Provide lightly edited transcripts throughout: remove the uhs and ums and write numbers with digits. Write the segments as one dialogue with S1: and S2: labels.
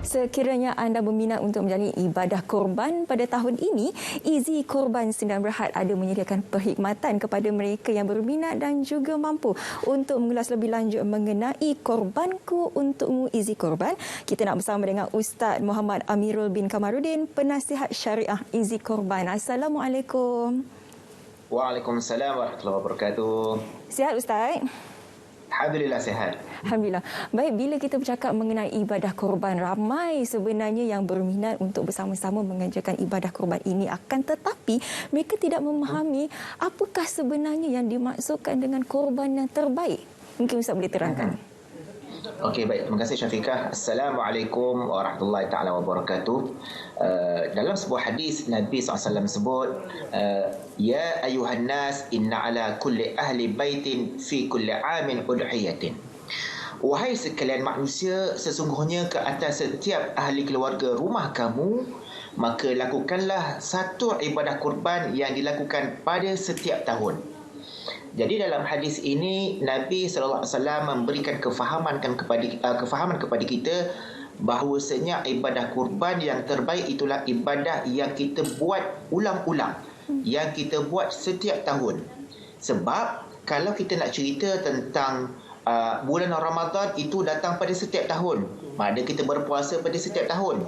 S1: Sekiranya anda berminat untuk menjalani ibadah korban pada tahun ini, Easy Korban Sdn Bhd ada menyediakan perkhidmatan kepada mereka yang berminat dan juga mampu. Untuk mengulas lebih lanjut mengenai Korbanku Untukmu Easy Korban, kita nak bersama dengan Ustaz Muhammad Amirul bin Kamarudin, penasihat syariah Easy Korban. Assalamualaikum.
S2: Waalaikumsalam warahmatullahi wabarakatuh.
S1: Sihat Ustaz?
S2: Alhamdulillah sihat.
S1: Alhamdulillah. Baik, bila kita bercakap mengenai ibadah korban, ramai sebenarnya yang berminat untuk bersama-sama mengerjakan ibadah korban ini, akan tetapi mereka tidak memahami apakah sebenarnya yang dimaksudkan dengan korban yang terbaik. Mungkin Ustaz boleh terangkan.
S2: Okey, baik. Terima kasih Syafiqah. Assalamualaikum warahmatullahi taala wabarakatuh. Dalam sebuah hadis Nabi SAW sebut, ya ayuhan nas inna ala kulli ahli baitin fi kulli amin udhiyatin. Wahai sekalian manusia, sesungguhnya ke atas setiap ahli keluarga rumah kamu, maka lakukanlah satu ibadah kurban yang dilakukan pada setiap tahun. Jadi dalam hadis ini Nabi SAW memberikan kefahaman kepada kita bahawasanya ibadah kurban yang terbaik itulah ibadah yang kita buat ulang-ulang, yang kita buat setiap tahun. Sebab kalau kita nak cerita tentang bulan Ramadan itu datang pada setiap tahun, mana kita berpuasa pada setiap tahun.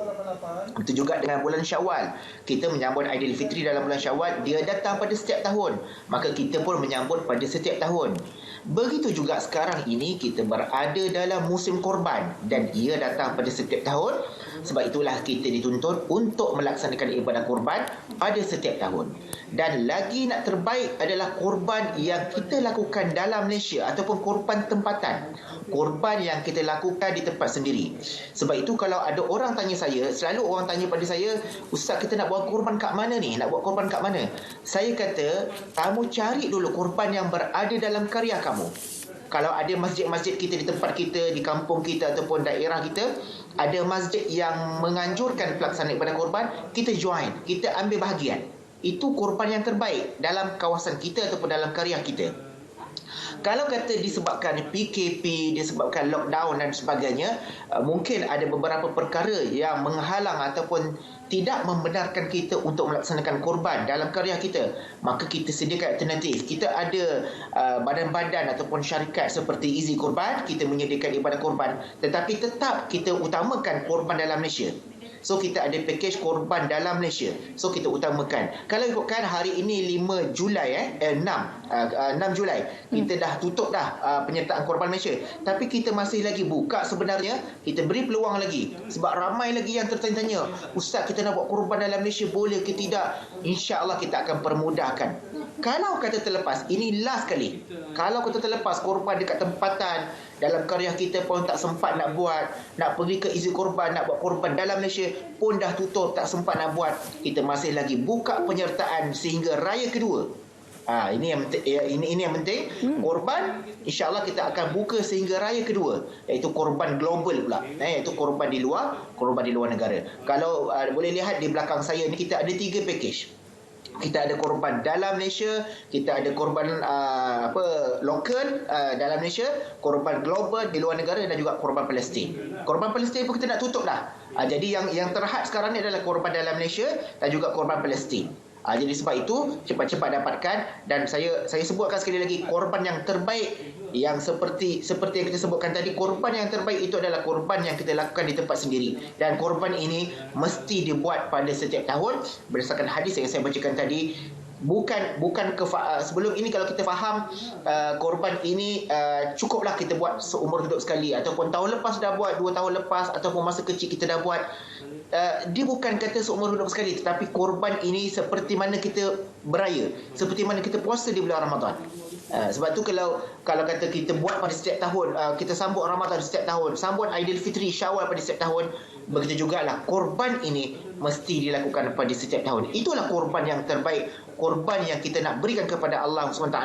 S2: Itu juga dengan bulan Syawal. Kita menyambut Aidilfitri dalam bulan Syawal, dia datang pada setiap tahun. Maka kita pun menyambut pada setiap tahun. Begitu juga sekarang ini kita berada dalam musim korban dan ia datang pada setiap tahun. Sebab itulah kita dituntut untuk melaksanakan ibadah korban pada setiap tahun. Dan lagi nak terbaik adalah korban yang kita lakukan dalam Malaysia ataupun korban tempatan. Korban yang kita lakukan di tempat sendiri. Sebab itu kalau ada orang tanya saya, selalu orang tanya pada saya, Ustaz, kita nak buat korban kat mana ni? Nak buat korban kat mana? Saya kata, kamu cari dulu korban yang berada dalam karya kamu. Kalau ada masjid-masjid kita di tempat kita, di kampung kita ataupun daerah kita, ada masjid yang menganjurkan pelaksanaan ibadah korban, kita join, kita ambil bahagian. Itu korban yang terbaik dalam kawasan kita ataupun dalam karya kita. Kalau kata disebabkan PKP, disebabkan lockdown dan sebagainya, mungkin ada beberapa perkara yang menghalang ataupun tidak membenarkan kita untuk melaksanakan korban dalam karya kita. Maka kita sediakan alternatif. Kita ada badan-badan ataupun syarikat seperti Easy Korban, kita menyediakan ibadah korban. Tetapi tetap kita utamakan korban dalam Malaysia. So kita ada package korban dalam Malaysia. So kita utamakan. Kalau ikutkan hari ini 5 Julai 6 Julai kita dah tutup dah penyertaan korban Malaysia. Tapi kita masih lagi buka sebenarnya. Kita beri peluang lagi. Sebab ramai lagi yang tertanya-tanya, Ustaz, kita nak buat korban dalam Malaysia boleh ke tidak? InsyaAllah kita akan permudahkan. Kalau kata terlepas, ini last kali. Kalau kata terlepas korban dekat tempatan, dalam karya kita pun tak sempat nak buat, nak pergi ke Easy Korban, nak buat korban dalam Malaysia pun dah tutup, tak sempat nak buat, kita masih lagi buka penyertaan sehingga raya kedua. Ini yang penting. Korban insya-Allah kita akan buka sehingga raya kedua, iaitu korban global pula, iaitu korban di luar negara. Kalau boleh lihat di belakang saya ni, kita ada 3 package. Kita ada korban dalam Malaysia, kita ada korban lokal dalam Malaysia, korban global di luar negara dan juga korban Palestin. Korban Palestin pun kita nak tutup dah. Jadi yang terhad sekarang ni adalah korban dalam Malaysia dan juga korban Palestin. Jadi sebab itu cepat-cepat dapatkan. Dan saya sebutkan sekali lagi, korban yang terbaik yang seperti yang kita sebutkan tadi, korban yang terbaik itu adalah korban yang kita lakukan di tempat sendiri. Dan korban ini mesti dibuat pada setiap tahun berdasarkan hadis yang saya bacakan tadi. Bukan sebelum ini kalau kita faham korban ini cukuplah kita buat seumur hidup sekali, ataupun tahun lepas dah buat, 2 tahun lepas, ataupun masa kecil kita dah buat. Dia bukan kata seumur hidup sekali, tetapi korban ini seperti mana kita beraya, seperti mana kita puasa di bulan Ramadan. Sebab tu kalau kata kita buat pada setiap tahun, kita sambut Ramadan setiap tahun, sambut Aidilfitri, Syawal pada setiap tahun, begitu jugalah korban ini mesti dilakukan pada setiap tahun. Itulah korban yang terbaik, korban yang kita nak berikan kepada Allah SWT,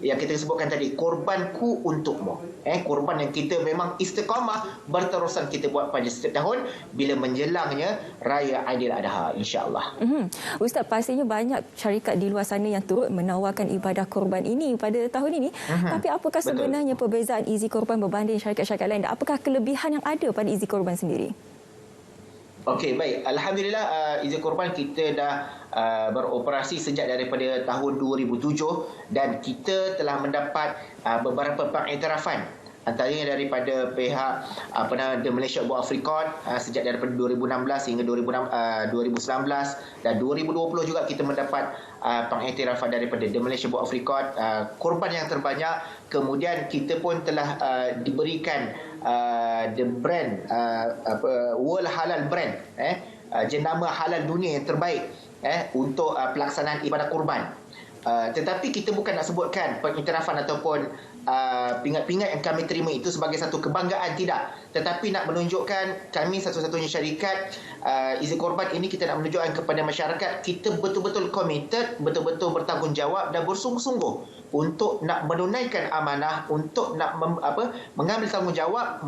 S2: yang kita sebutkan tadi, korbanku untukmu. Korban yang kita memang istiqamah berterusan kita buat pada setiap tahun bila menjelangnya Raya Aidiladha, insya-Allah.
S1: Ustaz, pastinya banyak syarikat di luar sana yang turut menawarkan ibadah korban ini pada tahun ini. Tapi apakah sebenarnya perbezaan Easy Korban berbanding syarikat-syarikat lain? Apakah kelebihan yang ada pada Easy Korban sendiri?
S2: Okey, baik. Alhamdulillah, izin korban kita dah beroperasi sejak daripada tahun 2007 dan kita telah mendapat beberapa pengiktirafan antaranya daripada pihak The Malaysia Board of Record sejak daripada 2016 hingga 2019 dan 2020 juga kita mendapat pengiktirafan daripada The Malaysia Board of Record korban yang terbanyak. Kemudian kita pun telah diberikan the brand World Halal Brand jenama halal dunia yang terbaik untuk pelaksanaan ibadah kurban. Tetapi kita bukan nak sebutkan pengiktirafan ataupun pingat-pingat yang kami terima itu sebagai satu kebanggaan, tidak, tetapi nak menunjukkan kami satu-satunya syarikat izin korban ini, kita nak menunjukkan kepada masyarakat kita betul-betul committed, betul-betul bertanggungjawab dan bersungguh-sungguh untuk nak menunaikan amanah, untuk nak mengambil tanggungjawab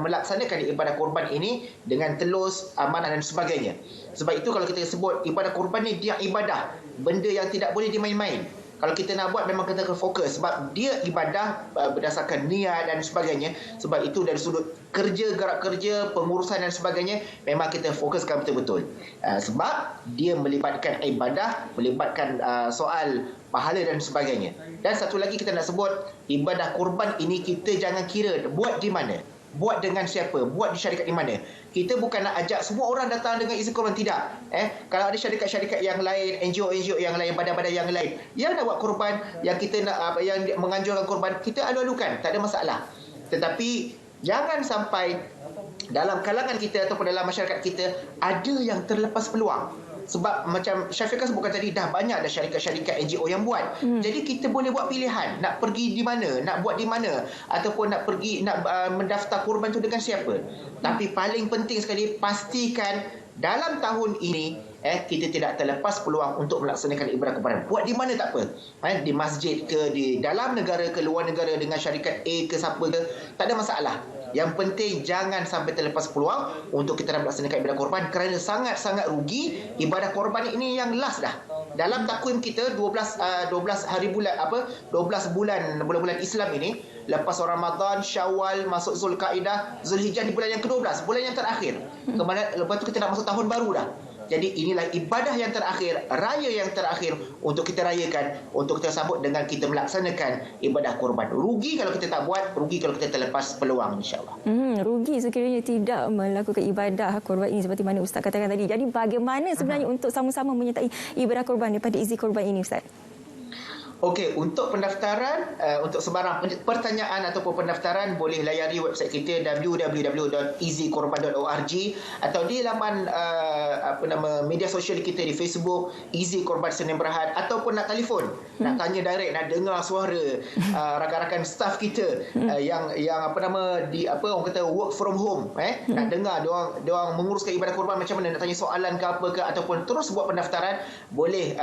S2: melaksanakan ibadah korban ini dengan telus, amanah dan sebagainya. Sebab itu kalau kita sebut ibadah korban ni dia ibadah, benda yang tidak boleh dimain-main. Kalau kita nak buat memang kita akan fokus sebab dia ibadah berdasarkan niat dan sebagainya. Sebab itu dari sudut kerja, gerak kerja, pengurusan dan sebagainya memang kita fokuskan betul-betul. Sebab dia melibatkan ibadah, melibatkan soal pahala dan sebagainya. Dan satu lagi kita nak sebut, ibadah kurban ini kita jangan kira buat di mana, buat dengan siapa, buat di syarikat di mana. Kita bukan nak ajak semua orang datang dengan izin korban, tidak. Kalau ada syarikat-syarikat yang lain, NGO-NGO yang lain, badan-badan yang lain yang nak buat korban, yang kita nak yang menganjurkan korban, kita alu-alukan, tak ada masalah. Tetapi jangan sampai dalam kalangan kita ataupun dalam masyarakat kita ada yang terlepas peluang. Sebab macam Syafiqah sebutkan tadi, dah banyak dah syarikat-syarikat NGO yang buat. Jadi kita boleh buat pilihan nak pergi di mana, nak buat di mana, ataupun nak pergi nak mendaftar korban tu dengan siapa. Tapi paling penting sekali, pastikan dalam tahun ini kita tidak terlepas peluang untuk melaksanakan ibadah kurban. Buat di mana tak apa. Di masjid ke, di dalam negara ke, luar negara dengan syarikat A ke, siapa ke, tak ada masalah. Yang penting jangan sampai terlepas peluang untuk kita nak melaksanakan ibadah korban, kerana sangat-sangat rugi. Ibadah korban ini yang last dah. Dalam takwim kita 12 hari bulan 12 bulan Islam ini, lepas Ramadan, Syawal, masuk Zulkaidah, Zulhijjah di bulan yang ke-12, bulan yang terakhir. Kemudian lepas tu kita nak masuk tahun baru dah. Jadi inilah ibadah yang terakhir, raya yang terakhir untuk kita rayakan, untuk kita sambut dengan kita melaksanakan ibadah korban. Rugi kalau kita tak buat, rugi kalau kita terlepas peluang, insya-Allah.
S1: Rugi sekiranya tidak melakukan ibadah korban ini seperti mana Ustaz katakan tadi. Jadi bagaimana sebenarnya untuk sama-sama menyertai ibadah korban daripada izin korban ini, Ustaz?
S2: Okey, untuk pendaftaran, untuk sebarang pertanyaan ataupun pendaftaran, boleh layari website kita www.easykorban.org atau di laman media sosial kita di Facebook Easy Korban Senin Berhad, ataupun nak telefon, nak tanya direct, nak dengar suara rakan-rakan staff kita yang orang kata work from home, nak dengar dia orang menguruskan ibadah korban macam mana, nak tanya soalan ke apa ke, ataupun terus buat pendaftaran, boleh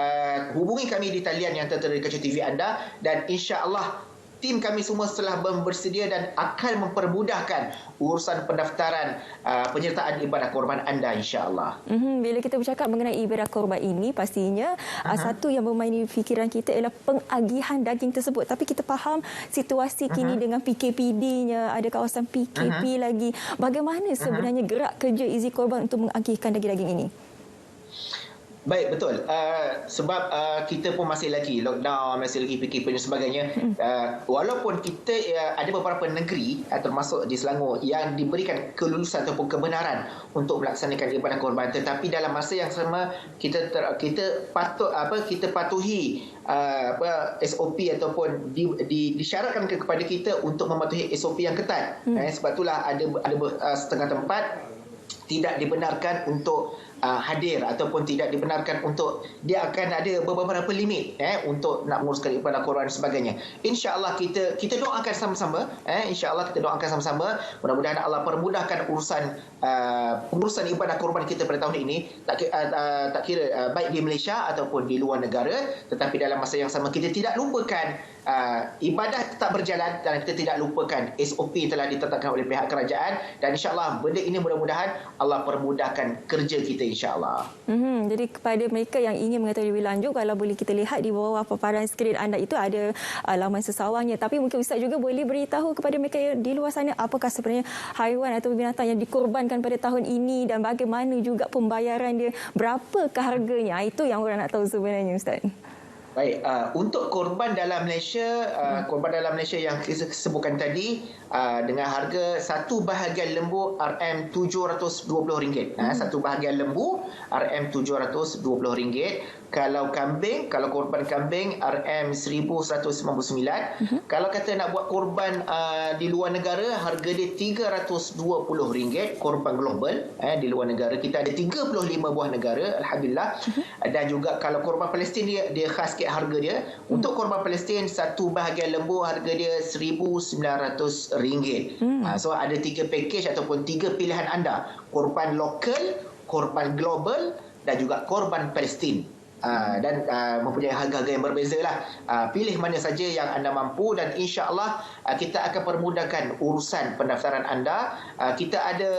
S2: hubungi kami di talian yang tertera di kaca TV anda, dan insya-Allah tim kami semua telah bersedia dan akan mempermudahkan urusan pendaftaran penyertaan ibadah korban anda, insya-Allah.
S1: Bila kita bercakap mengenai ibadah korban ini, pastinya satu yang bermain di fikiran kita ialah pengagihan daging tersebut. Tapi kita faham situasi kini dengan PKPD-nya, ada kawasan PKP lagi. Bagaimana sebenarnya gerak kerja izin korban untuk mengagihkan daging-daging ini?
S2: Baik, betul. Sebab kita pun masih lagi lockdown, masih lagi PKP dan sebagainya. Walaupun kita ada beberapa negeri termasuk di Selangor yang diberikan kelulusan ataupun kebenaran untuk melaksanakan ibadah korban, tetapi dalam masa yang sama kita patuhi SOP ataupun disyaratkan kepada kita untuk mematuhi SOP yang ketat. Sebab itulah ada setengah tempat tidak dibenarkan untuk hadir ataupun tidak dibenarkan untuk, dia akan ada beberapa limit untuk nak menguruskan ibadah korban dan sebagainya. InsyaAllah kita doakan sama-sama, insyaAllah kita doakan sama-sama, mudah-mudahan Allah permudahkan pengurusan ibadah korban kita pada tahun ini, tak kira baik di Malaysia ataupun di luar negara. Tetapi dalam masa yang sama kita tidak lupakan ibadah tetap berjalan, dan kita tidak lupakan SOP yang telah ditetapkan oleh pihak kerajaan, dan insyaAllah benda ini mudah-mudahan Allah permudahkan kerja kita, insya-Allah.
S1: Jadi kepada mereka yang ingin mengetahui lebih lanjut, kalau boleh kita lihat di bawah paparan skrin anda itu ada laman sesawangnya. Tapi mungkin Ustaz juga boleh beritahu kepada mereka yang di luar sana apakah sebenarnya haiwan atau binatang yang dikorbankan pada tahun ini dan bagaimana juga pembayaran dia, berapakah harganya. Itu yang orang nak tahu sebenarnya, Ustaz.
S2: Baik, untuk korban dalam Malaysia, yang kita sebutkan tadi dengan harga satu bahagian lembu RM720. Satu bahagian lembu RM720. Kalau korban kambing RM1199. Kalau kata nak buat korban di luar negara, harga dia RM320 korban global. Di luar negara kita ada 35 buah negara, alhamdulillah. Dan juga kalau korban Palestin dia khas sikit harga dia. Untuk korban Palestin satu bahagian lembu harga dia RM1,900. So ada 3 package ataupun 3 pilihan anda. Korban lokal, korban global dan juga korban Palestin. Dan mempunyai harga-harga yang berbeza lah. Pilih mana saja yang anda mampu dan insya-Allah kita akan permudahkan urusan pendaftaran anda. Kita ada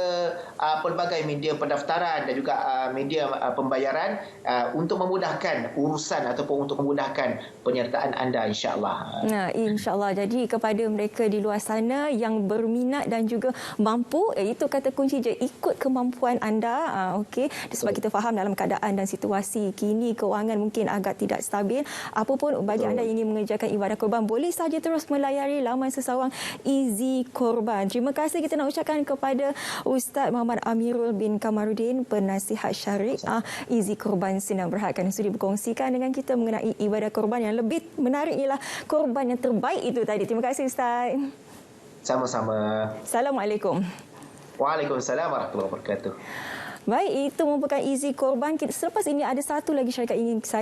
S2: pelbagai media pendaftaran dan juga media pembayaran untuk memudahkan urusan ataupun untuk memudahkan penyertaan anda insya-Allah.
S1: Nah, insya-Allah. Jadi kepada mereka di luar sana yang berminat dan juga mampu, itu kata kunci je, ikut kemampuan anda. Okey, sebab kita faham dalam keadaan dan situasi kini kewangan mungkin agak tidak stabil. Apapun bagi anda yang ingin mengerjakan ibadah korban, boleh saja terus melayari laman sesawang Easy Korban. Terima kasih kita nak ucapkan kepada Ustaz Muhammad Amirul bin Kamarudin, penasihat syariah Easy Korban Sdn Bhd, kerana sudi berkongsikan dengan kita mengenai ibadah korban. Yang lebih menarik ialah korban yang terbaik itu tadi. Terima kasih Ustaz.
S2: Sama-sama.
S1: Assalamualaikum.
S2: Waalaikumsalam warahmatullahi wabarakatuh.
S1: Baik, itu merupakan Easy Korban. Selepas ini ada satu lagi syarikat ingin saya